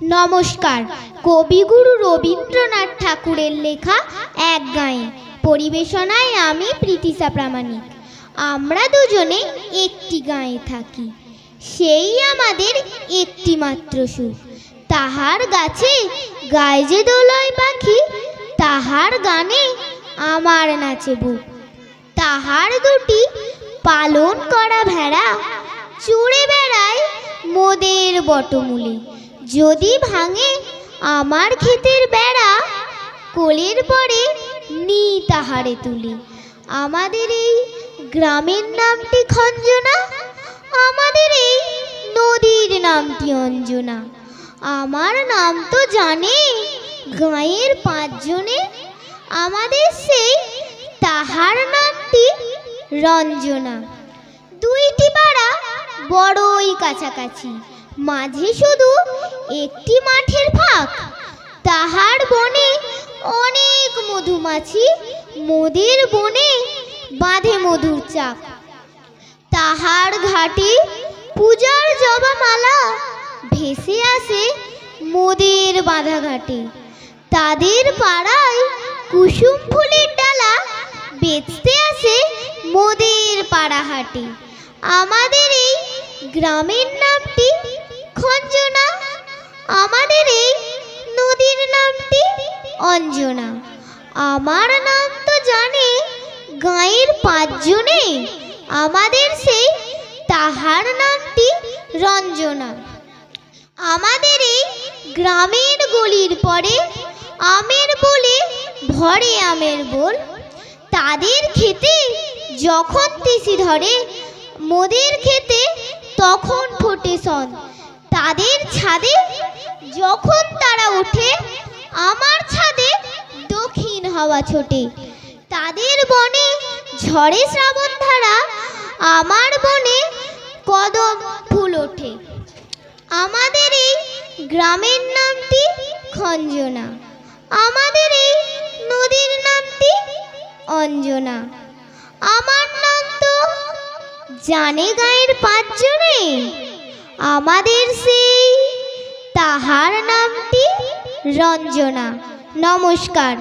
নমস্কার। কবিগুরু রবীন্দ্রনাথ ঠাকুরের লেখা এক গাঁয়ে, পরিবেশনায় আমি প্রীতিশা প্রামাণিক। আমরা দুজনে একটি গাঁয়ে থাকি, সেই আমাদের একটি মাত্র সুখ। তাহার গাছে গায়ে যে দোলয় পাখি, তাহার গানে আমার নাচে বুক। তাহার দুটি পালন করা ভেড়া চড়ে বেড়ায় মোদের বটমূলে। যদি ভাঙে আমার ক্ষেতের বেড়া, কোলের পরে নি তাহারে তুলে। আমাদের এই গ্রামের নামটি খঞ্জনা, আমাদের এই নদীর নামটি অঞ্জনা। আমার নাম তো জানে গাঁয়ের 5 জনে, আমাদের সেই তাহার নামটি রঞ্জনা। দুইটি পাড়া বড়ই কাছাকাছি, মাঝে শুধু একটি মাঠের ফাঁক। তাহার বনে অনেক মধুমাছি, মোদের বনে বাঁধে মধুর চাক। তাহার ঘাটে পূজার জবামালা ভেসে আসে মোদের বাঁধা ঘাটে। তাদের পাড়ায় কুসুম ফুলের ডালা বেচতে আসে মোদের পাড়া হাটে। আমাদের এই গ্রামের নামটি খঞ্জনা, আমাদের এই নদীর নামটি অঞ্জনা। আমার নাম তো জানে গাঁয়ের 5 জনে, আমাদের সেই তাহার নামটি রঞ্জনা। আমাদের এই গ্রামের গলির পরে আমের বলে ভরে আমের বোল। তাদের খেতে যখন তিসি ধরে, মোদের খেতে তখন ফোটে সন। তাদের ছাদে যখন তারা ওঠে, আমার ছাদে দক্ষিণ হাওয়া ছোটে। তাদের বনে ঝড়ে শ্রাবণ ধারা, আমার বনে কদম ফুল ওঠে। আমাদের এই গ্রামের নামটি খঞ্জনা, আমাদের এই নদীর নামটি অঞ্জনা। আমার নাম তো জানে গাঁয়ের 5 জনে, আমাদের সেই তাহার নামটি রঞ্জনা। নমস্কার।